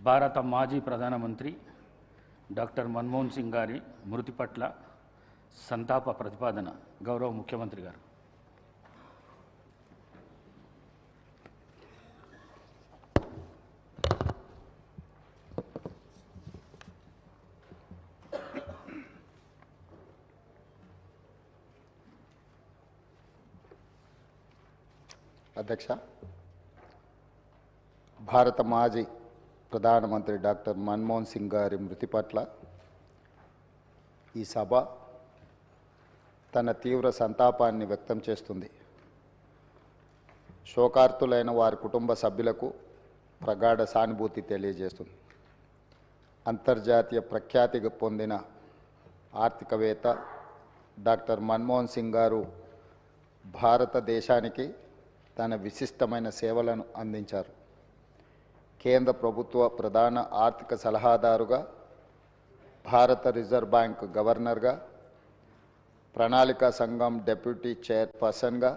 భారత మాజీ ప్రధానమంత్రి డాక్టర్ మన్మోహన్ సింగ్ గారి మృతి పట్ల సంతాప ప్రతిపాదన గౌరవ ముఖ్యమంత్రి గారు. అధ్యక్ష, భారత మాజీ ప్రధానమంత్రి డాక్టర్ మన్మోహన్ సింగ్ గారి మృతి పట్ల ఈ సభ తన తీవ్ర సంతాపాన్ని వ్యక్తం చేస్తుంది. శోకార్తులైన వారి కుటుంబ సభ్యులకు ప్రగాఢ సానుభూతి తెలియజేస్తుంది. అంతర్జాతీయ ప్రఖ్యాతి పొందిన ఆర్థికవేత్త డాక్టర్ మన్మోహన్ సింగ్ గారు భారతదేశానికి తన విశిష్టమైన సేవలను అందించారు. కేంద్ర ప్రభుత్వ ప్రధాన ఆర్థిక సలహాదారుగా, భారత రిజర్వ్ బ్యాంక్ గవర్నర్గా, ప్రణాళికా సంఘం డెప్యూటీ చైర్పర్సన్గా,